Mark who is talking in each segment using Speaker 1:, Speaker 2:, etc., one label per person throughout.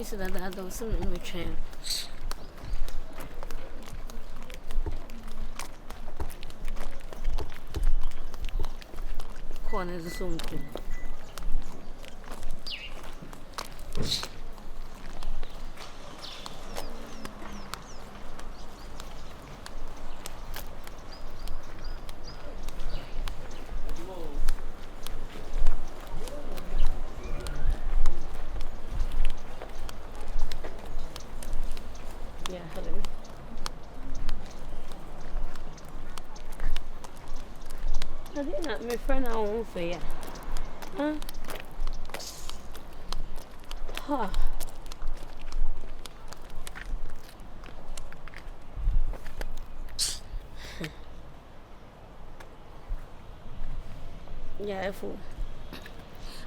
Speaker 1: said that I don't see me train. Corner is something. My friend, I won't say ya. Huh? Huh. Yeah, fool.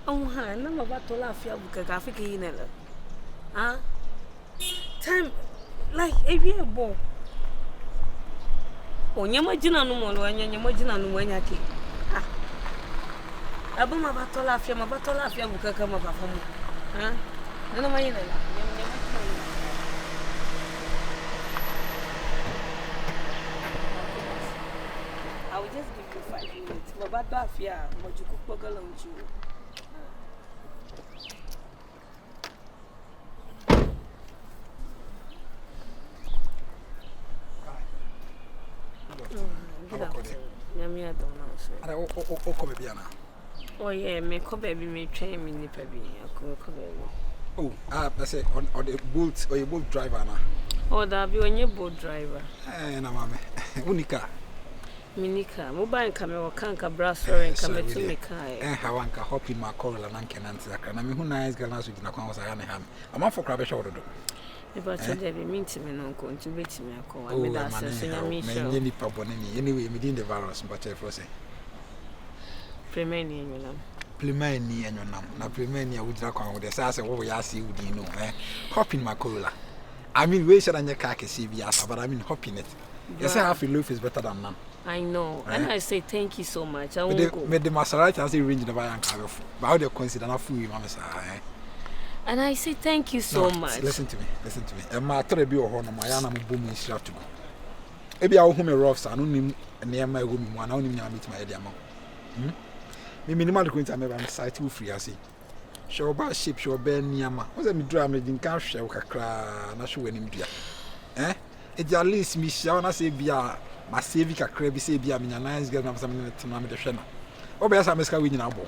Speaker 1: Oh, hi, I'm about to laugh ya because I think you know. Huh? Time like a year ball. Oh, Yamajina no more, and Yamajina no one yaki. Abuma batola afia buka kama bafamu. Huh? Nana mayina la. I will just give you 5 minutes. Mabato afia, mojuku pogala unchu. Oh yeah, me ko baby me train me nipa bi akọ baby.
Speaker 2: Oh, I say on the boat or a boat driver na.
Speaker 1: Oh, that be onye boat driver.
Speaker 2: Na mama. Unika.
Speaker 1: Minika, mobile camera kanka brasser kama tu mekai.
Speaker 2: Hawanka hop in my Corolla na kenanti zakra. Na me hu nice girl na so gina kwa wasa yana ham. Am for crab show do.
Speaker 1: If I told you minti me no ko nti beti me akọ. I made that sense ya me show.
Speaker 2: Me nipa bonani. Anyway, me din the virus but I for say.
Speaker 1: Premeni enyonam.
Speaker 2: Plemeni enyonam. Na plemeni awudira kwa wo de say wo ya see wudi no. Hop in my Corolla. I mean, we should anya car kesi bi asa, but I mean hop in it. You say half a loaf is better than none.
Speaker 1: I know. And I say thank you so much. I won't go.
Speaker 2: Made the Maserati as a range the buy and car. But how do you consider na fool you, mama say?
Speaker 1: And I say thank you so much.
Speaker 2: Listen to me. And my trebi o ho no my yana mo boom is to go. Ebi a wo hu me rough sa no nim na my room mu na onim nya meet my area ma. Me minimal going me am site wo free ase. Show ba shape show be niama. Wo say me dra me din kan hwe wo kakra na hwe wanim dua. It at least me shall na say bia ma save kakra bi say bia me nya nice girl na am me tema me de hwe na. Obe asa me ska we nyina bo.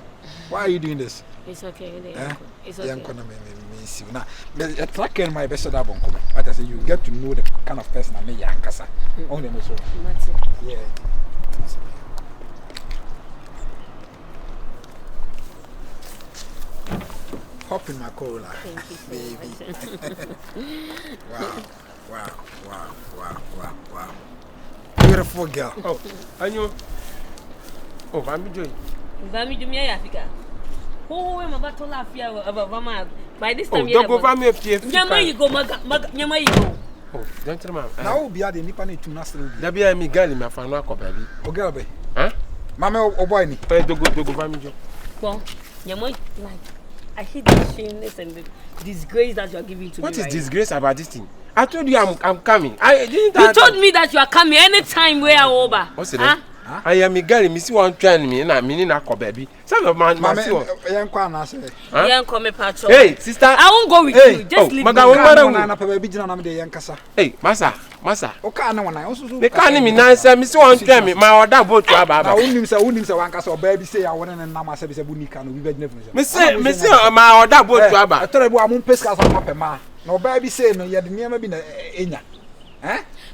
Speaker 2: Why are you doing this?
Speaker 1: It's okay. It's okay.
Speaker 2: Me see na. The track in my best that bonko. What I say you get to know the kind of person I me yankasa. Only me so.
Speaker 1: That's it.
Speaker 2: Yeah. Hop in my Corolla.
Speaker 1: Thank you so
Speaker 2: baby.
Speaker 1: Much.
Speaker 2: Wow. Beautiful girl.
Speaker 3: Oh, and you. Oh, I'm doing.
Speaker 1: Vami do me Africa. Oh, I'm about to laugh here about Mama. By this time,
Speaker 3: don't go for me if you
Speaker 1: go, Yama, you go.
Speaker 3: Oh, gentleman.
Speaker 2: Now be at the Nippon to Nassau.
Speaker 3: There be a me girl in my family, baby.
Speaker 2: Oh, girl, be.
Speaker 3: Huh?
Speaker 2: Mamma or boy,
Speaker 3: don't go for me.
Speaker 1: Well, Yama, like, I hate the shameless and the disgrace that you are giving to me.
Speaker 3: What is disgrace about this thing? I told you I'm coming. You
Speaker 1: told me that you are coming anytime we are over.
Speaker 3: What's it? I am a girl, Miss one train me, and I'm meaning a baby. Son of man, my
Speaker 2: young corner, say.
Speaker 1: Young come patrol.
Speaker 3: Hey, sister,
Speaker 1: I won't go with you. Just leave me.
Speaker 3: Hey, Massa.
Speaker 2: Okay, no one. I also
Speaker 3: they can't mean nice. Miss one train me, my order boat to Abba.
Speaker 2: I wouldn't say one cast or baby say I want and Nama says a bunica. We would never.
Speaker 3: Miss, my order boat to Abba.
Speaker 2: I tell you, I won't pesca on my no baby say no, you had never been in.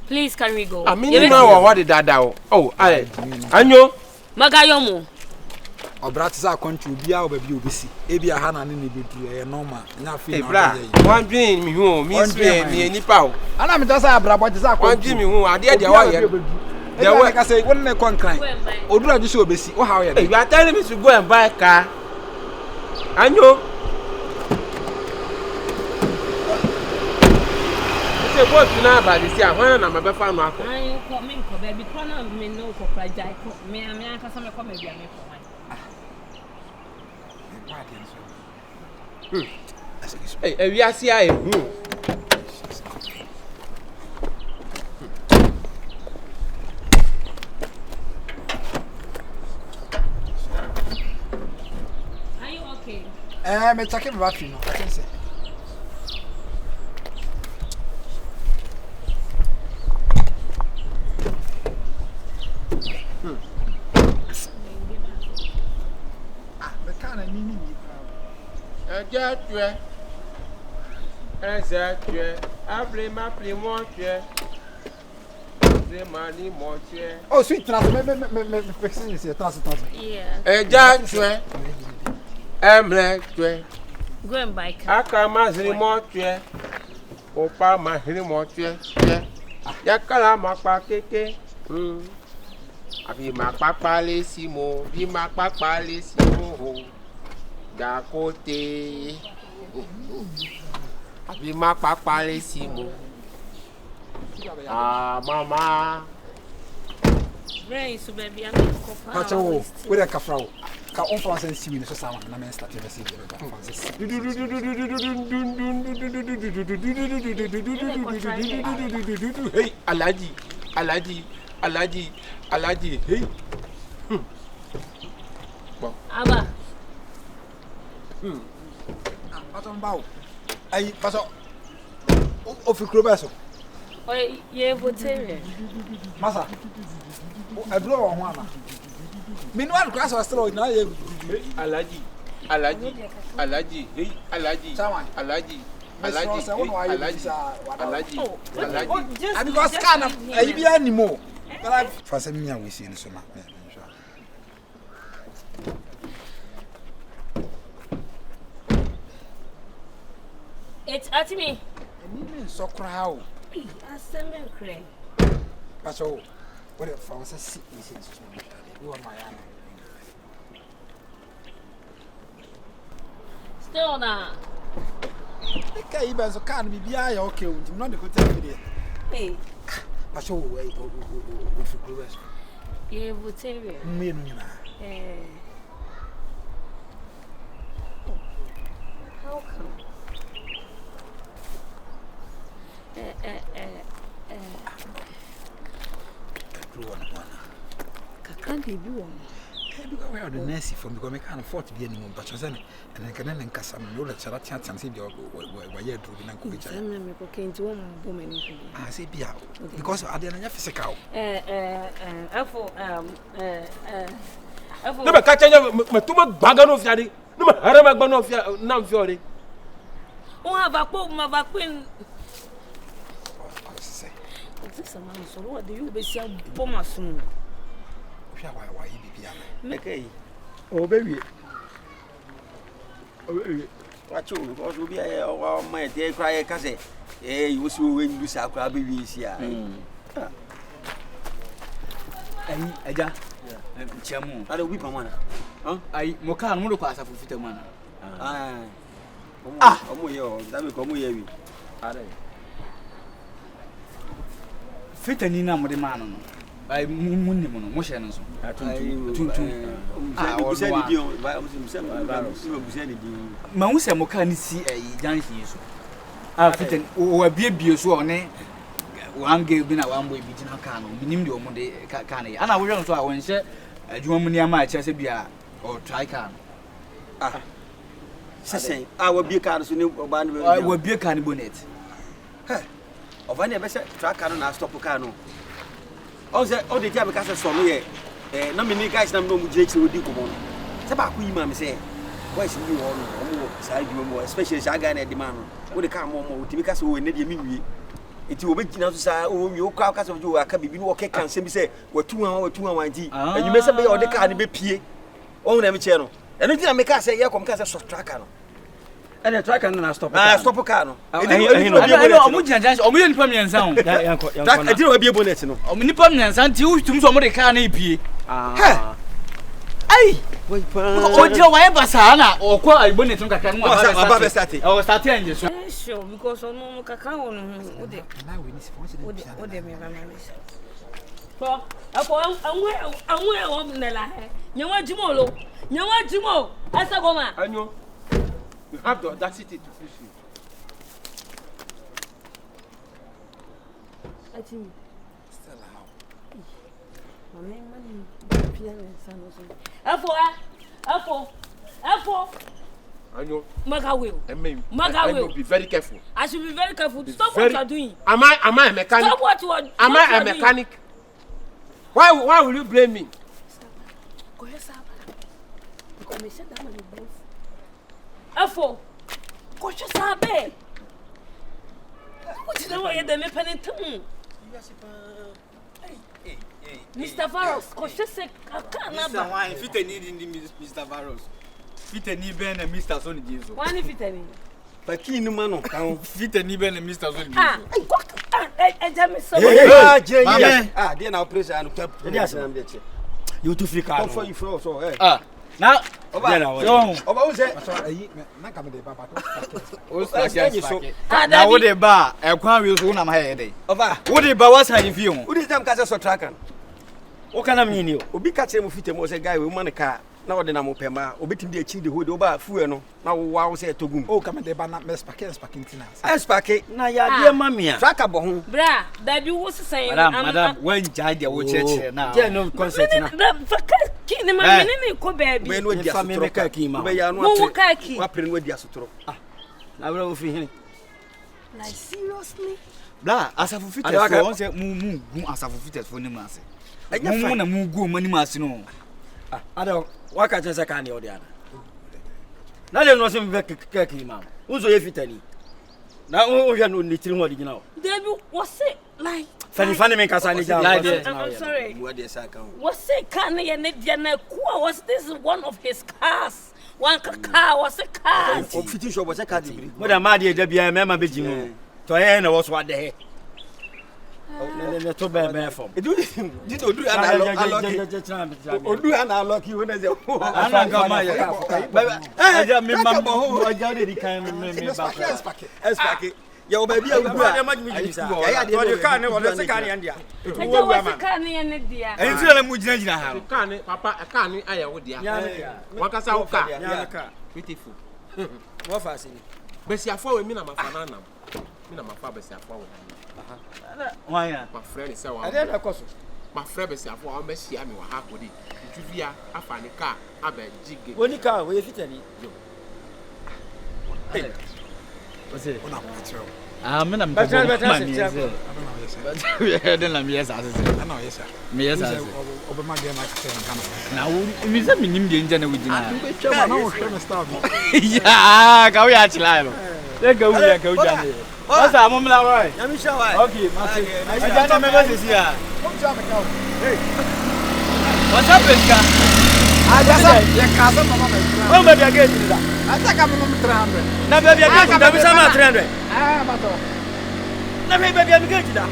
Speaker 1: Please, can we go?
Speaker 3: I mean, you know what did that? Oh, I know.
Speaker 1: Magayomo.
Speaker 2: Or Bratza country be our baby, you see. Ebia Hana need to be a normal. Nothing.
Speaker 3: One dream, me home, me any power. And I'm just a brabot. One dream, who are there. There were, I say, one con cry. Or do I just show Bessie? Oh, how you are telling me to go and buy a car? I know. What you know about this year? When I'm a fan, I come in, baby, corner me no for fragile. Me, I'm young, because I'm a comedy. Hey, we are see
Speaker 2: Me check my battery no. I can say. The kind of nini. Oh, sweet transfer. Me fixing this here. Transfer.
Speaker 1: Yeah. Go and buy car.
Speaker 3: Akama zrimotwe. Opa ma zrimotwe. Yakala makpa keke. Abi makpa lesimo, bi makpa lesimo. Dakote. Abi makpa lesimo. Ah mama.
Speaker 1: Right, so baby, I'm going to call.
Speaker 2: Pacho, where the kafrao? Ka on France and see me so sama na men start to see the France.
Speaker 3: Hey, Alaji. Hey.
Speaker 1: Aba.
Speaker 2: Pacho mbao. Ai, pacho. O fi krobeso.
Speaker 1: Oye, ye vote.
Speaker 2: Masa. I blow on one. Meanwhile, class was still now.
Speaker 3: Alaji. Hey, Alaji.
Speaker 2: I because can I be anymore. But I for me we see in so much.
Speaker 1: It's at me.
Speaker 2: So crowd.
Speaker 1: I send them cray.
Speaker 2: Pacho, what if I was a sick in so much? You are my aunt.
Speaker 1: Still now.
Speaker 2: Okay, even so can't be okay. Not the good time.
Speaker 1: Hey.
Speaker 2: Pacho, wait, for progress.
Speaker 1: You vote.
Speaker 2: Me,
Speaker 1: how come? Can't be one.
Speaker 2: Because we are the nurse from because we can't afford to be anymore. But and then can then Cassam, no, let's chat and see your why you're doing and cook. I say, be out because I didn't physical.
Speaker 3: Never catch my too much bagan of Yadi. No, Haraman of Namfiori.
Speaker 1: Oh, have a quote, my queen. This amount, so what do you be saying? Poma soon.
Speaker 2: Why you be
Speaker 3: okay.
Speaker 2: Oh, baby.
Speaker 4: What you because we be a my dear cry, Casse. Eh, you see when you saw crabby here.
Speaker 5: Aja, chairman.
Speaker 4: I don't whip a man. Huh?
Speaker 5: I Mokan Mulupas of Fitaman.
Speaker 4: That will come here.
Speaker 5: Fitanina Modemano. I Munimono, Moshans. Mausa Mokani see a giant use. Fitan or be abused on it. One gave been a one way between a canoe, minimum your Monday canny. And I will also when said a Jumania my Chesabia or Trican.
Speaker 4: Say, I will be a car soon.
Speaker 5: I will be a cannibonnet.
Speaker 4: Of any better track and stop a canoe. All the time because I saw me, no many guys no Jakes will do come on. Tabac, we mamma say, why is you on side you more, especially Sagan at the man, would the car more because we need you. It will make you say, oh, you caucus of you are coming, walking, can simply say, we're 2 hours, 2 hours, and you may say, or the car be P. On every channel. And anything I make us say, yeah, come because I saw tracker.
Speaker 5: And a track and stop.
Speaker 4: Stop a car.
Speaker 5: I know, or million permanent sound.
Speaker 4: I didn't be a bonnet.
Speaker 5: Omni permanent until to somebody can't be. Hey, what do I ever sana or quite bonnet on Cacan? I was starting
Speaker 1: sure because on no cacao. What they may for I'm where the lie. You want Jimolo? You want Jimo? As a woman.
Speaker 3: I know. You have the audacity to push you.
Speaker 1: I think.
Speaker 2: Stella, how?
Speaker 1: My name is F4.
Speaker 3: I know.
Speaker 1: Maga will.
Speaker 3: I mean,
Speaker 1: Maga will.
Speaker 3: Be very careful.
Speaker 1: I should be very careful. Stop
Speaker 3: very...
Speaker 1: what you are doing.
Speaker 3: Am I a mechanic?
Speaker 1: Stop what you are doing.
Speaker 3: Am I a mechanic? Why will you blame me?
Speaker 1: Go ahead, sir. Because me said that man is both. F4. Go ahead, sir. What is the way they make penny too? Mr. Varos, go ahead, say, I can't
Speaker 5: Mr. Wine, fit a need in Mr. Varos. Fit a need ben and Mr. Sonny Jesus.
Speaker 1: One if it any.
Speaker 4: But key no man,
Speaker 5: fit a need ben and Mr. Sonny Jesus.
Speaker 1: I tell me so.
Speaker 4: Then I'll press and kept the
Speaker 5: You too free car.
Speaker 4: for you for so.
Speaker 5: Now, now what the bar, a crown will soon am head. What the bar was hiding you?
Speaker 4: Who is them cats or track? What can I mean you? Obi catch him fit was a guy with money car. Now the name of Pema, obiting the chief the hood over Fueno. Now, wow, say to Gum.
Speaker 2: Oh, come and they ban up mess packets packing tinas.
Speaker 4: I spacket, now, ya dear mammy, track a bone.
Speaker 1: Bra, that you was saying,
Speaker 5: Madam, when Jai church now.
Speaker 4: Yeah, no concert.
Speaker 1: King, my name, Kobe,
Speaker 4: when we get me kaki, my kaki, wrapping with the asutro. I will feel him.
Speaker 1: Like, seriously?
Speaker 5: Blah, as a fit, I want to move as a fit for the mass. I want to move good money, Massino.
Speaker 4: I don't. Why can't you say candy or the other? Now there was some kaki, ma'am. Who's a fit? Now we are no little more, you know.
Speaker 1: Debbie, what's it like?
Speaker 4: Funny make us
Speaker 1: I'm sorry. What's it? Can was this one of his cars? One car was a car.
Speaker 4: Fitting shop was a car. What a mad Debbie, I remember being to end was what they to bear from. Did you do an unlock you when I say, your baby, you can't know what's a canny and dear. And tell him which I can't, Papa, I can't, I would, yeah. What can I car? Beautiful. What fascinating. Bessia for me, I'm a banana. I'm a father, why, my friend is so I don't know. My friend is for Messi, I'm a half body. Juvia, I find a car, I bet jig. When you car, where is it? What's it?
Speaker 5: I'm in a better. Yes, I know, yes, sir. Yes, I over my game. Now, we said me name the engine with you. Yeah, go actually. Let go, go down. What's that, Mamma? Let me show. Okay, I don't remember this year. What's up, Pesca? I just said, your cousin, Mamma. Maybe I get it. I think I'm 300. Now, baby, I got 300. Now, maybe I'm going to that.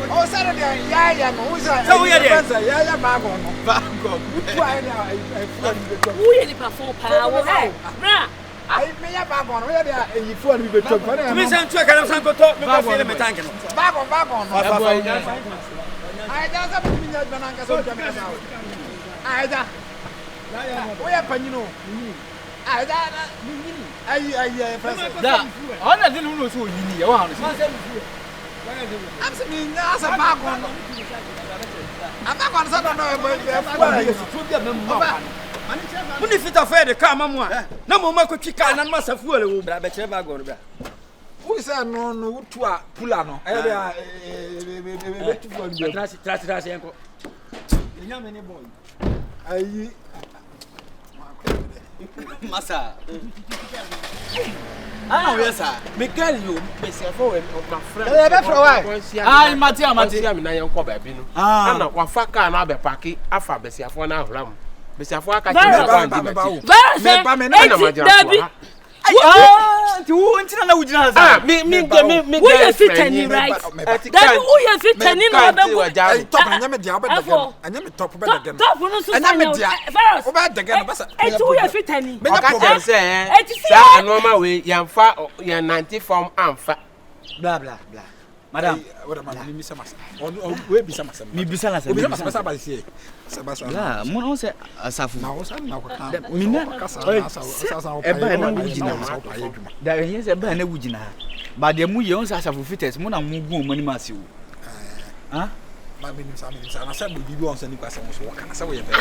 Speaker 5: Oh, Saturday, yeah, who's that? So we are there. Yeah, Bagon.
Speaker 1: Who is the perform power?
Speaker 2: I may have on where they are in the phone. We talk about it.
Speaker 4: Miss Antua can also talk about the tank.
Speaker 2: Back on. I just have to be at Bananga. So, Ida, we are Panino. Ida, I didn't know who you need. I'm saying, that's a back on. I'm not going to say, when you fit a fair, come on. No more could chicken and master fool. But I bet you never go to bed. Who is that? No, to a Pulano.
Speaker 3: Massa. Ah, yes, sir. Miguel, you Mr. Fowen of my friend.
Speaker 5: Ah, Matia,
Speaker 3: I'm not your cover. Ah, no, what fuck can I be packy? I found Bessia for now. Bessia for a cat.
Speaker 5: You want to know which one?
Speaker 3: Me,
Speaker 1: who you fit any right? That who you fit any other
Speaker 2: top and I'm top better again.
Speaker 1: Top and I'm
Speaker 2: about the gun.
Speaker 1: It's who you fit any.
Speaker 3: Say, a normal way, young fat or 90 form and fat.
Speaker 5: Blah, blah, blah. Madam,
Speaker 2: what am I doing? Miss Massa. We be some.
Speaker 5: Me be sana.
Speaker 2: We be some Sabasi. Sabasa.
Speaker 5: La, mo no se asafu.
Speaker 2: Na wo san na ko kan.
Speaker 5: Mina
Speaker 2: kasa
Speaker 5: e ba na wugina. Da yen se ba na wugina. Ba de mu ye on sa asafu fites mo na mu gu mo ni ma se wo. Ha?
Speaker 2: Ma be nim sa na sa be bibi on sa ni kwasa mo so wo kan sa wo ye be.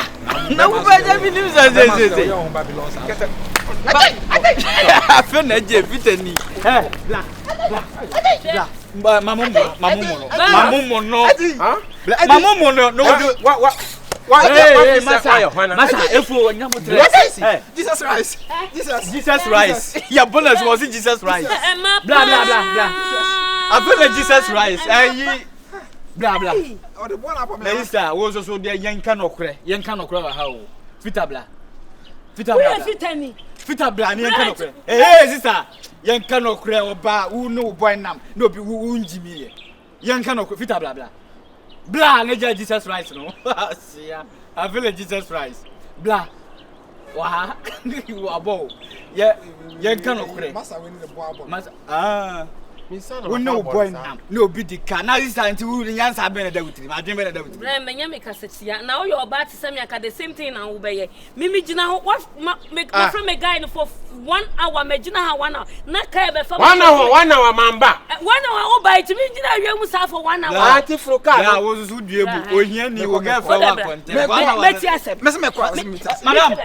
Speaker 5: Na wo ba ja bi nim sa se.
Speaker 2: Yo on Babylon sa.
Speaker 5: Afa na je fitani. Bla. Mamumo no. No. What? Hey, Masa, efo nyamutre.
Speaker 2: Jesus Christ.
Speaker 5: Jesus Christ. Your bonus was Jesus Christ. Blah. I feel like Jesus Christ. Blah.
Speaker 2: Oh, the one up on
Speaker 5: me. Sister, wo so there yenka no kre wa ha o. Fita blah. Fita blah ni yenka no kre. Hey, sister. Yenka no kre oba who no boy nam. No be who njimi. Yenka no fita blah. Blah, neja Jesus Christ no. See, I feel like Jesus Christ. Blah. Wa. You abo. Yenka no kre.
Speaker 2: Masa we need the boy abo.
Speaker 5: Masa we no boy nam. No be the car. Now this time to yansa be na da wutiri. Ma dwen be na da wutiri.
Speaker 1: Bra me nya me kasetia. Na wo your ba ti say me aka the same thing na wo be ye. Mimi gina ho what make from a guy for 1 hour me gina ha 1 hour. Na ka be fa
Speaker 3: 1 hour mamba.
Speaker 1: 1 hour o ba ti me gina awie mu sa for 1 hour.
Speaker 3: Ati fro car.
Speaker 5: Ya wo so due bu ohia ni wo ga fa wa content.
Speaker 1: Me ti accept.
Speaker 2: Me kwa.
Speaker 5: Madam.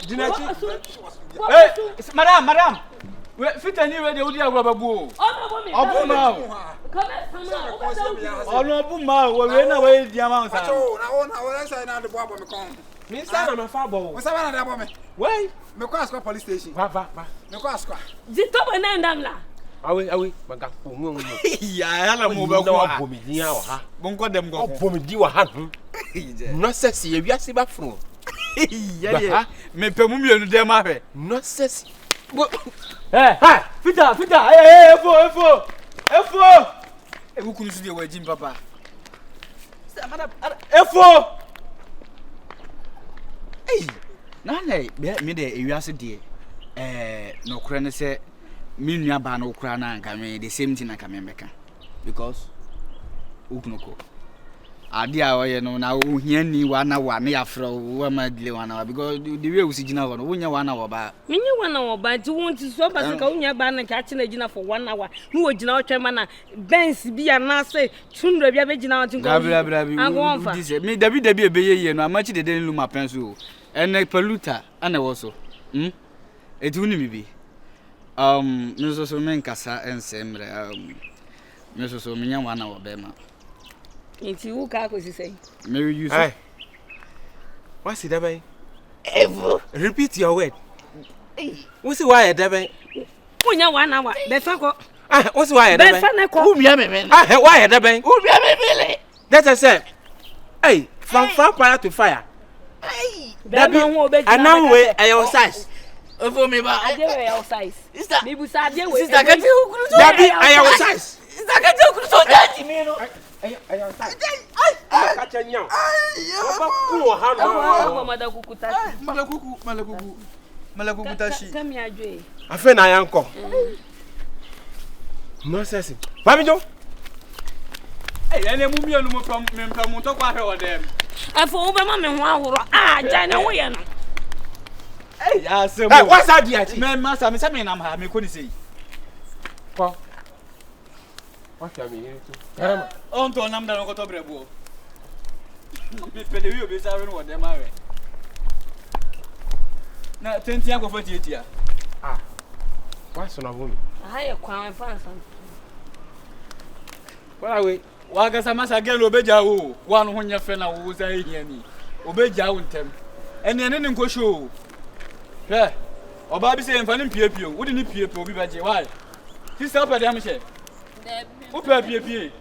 Speaker 3: Dinachi.
Speaker 5: Hey, madam. We fit any way dey odi agbabu o. Obu ma o. Ono obu ma o we na we di ama nsa.
Speaker 2: Na wo say na de bo abo me kon.
Speaker 3: Me say na me fa bo.
Speaker 2: We say na de abo me.
Speaker 3: Why?
Speaker 2: Me kwa Asqa police station.
Speaker 3: Va.
Speaker 2: Me kwa Asqa.
Speaker 1: Zito bo na ndam la.
Speaker 3: Awe manga ko mu.
Speaker 5: Ya la mo ba ko.
Speaker 3: Obo mi din ha wa ha.
Speaker 5: Bon ko dem go.
Speaker 3: Obo mi di wa ha. No sexy e wiase ba fro.
Speaker 5: Ya me pe mu mienu dem ahwe.
Speaker 3: No sexy.
Speaker 5: Hey, fita. Hey, efo. E ku kunu su de wajin papa. Madam, efo. Hey, na me de ewiase de no kura ne se me nua ba no kura na nka me the same thing na ka me meka because ukunoko ade a oye no na ohia ni wa na ya fra wa ma dile wa na because the way we see gina no wonya wa na wo ba
Speaker 1: menye wa na wo ba ti won ti so ba se ka wonya ba na ka china gina for 1 hour no wo gina o twema na Benz bia na say tundra bia be gina won ko
Speaker 5: bra this me dabi ebeye no amachi de den lu ma penso ene paluta ana wo so eti uni mi bi me so men kasa ensemble me so menya wa na wo be ma
Speaker 1: Inti who ka ko say?
Speaker 5: Mary you
Speaker 3: say. What's it about?
Speaker 1: Ever.
Speaker 3: Repeat your word. What's why a debe?
Speaker 1: Unya 1 hour. Be fa ko.
Speaker 3: What's why a debe?
Speaker 1: Be fa na ko.
Speaker 5: Who be me?
Speaker 3: Why a debe?
Speaker 1: Who be me?
Speaker 3: That I said. Hey, from fire to fire.
Speaker 1: Hey.
Speaker 3: And now we are your size.
Speaker 5: For me ba.
Speaker 1: Ade we your size. Sister. Me bu sa ade we.
Speaker 5: Sister kan ti hukuru so.
Speaker 3: Dabi are your size.
Speaker 5: Sister kan ti hukuru so daddy me no.
Speaker 3: Ayo size. Catch a nyam. Papa ku ha no.
Speaker 1: Madakuku tashi.
Speaker 5: Malakuku tashi.
Speaker 1: Come here Joy.
Speaker 3: Afa na yanko. No sense. Babijo.
Speaker 5: Ene mu mienu mo pam mempam to kwa hwe odem.
Speaker 1: Afo wo be ma me ho ahoro. Ja na wo ye no.
Speaker 5: Ya se mo.
Speaker 3: What's that dia?
Speaker 5: Me master me say me nam ha me ko ni sei.
Speaker 3: Ko. What am I here to?
Speaker 5: On to nam da no ko to brebo. Me pede wi obi sa we no odem awe. Na tenti akofo tietia.
Speaker 3: What's on woman?
Speaker 1: Aye kwan fansa.
Speaker 3: Wala we.
Speaker 5: Wa ga sama sa gelo obeja wo. Wa no ho nya fe na wo sa ehia ni. Obeja wo ntem. Ene ne nko show. Hwe. Oba bi se mfa ne piepie. Wo de ne piepie obi ba je. Why? Sister opa de am she. Opa piepie.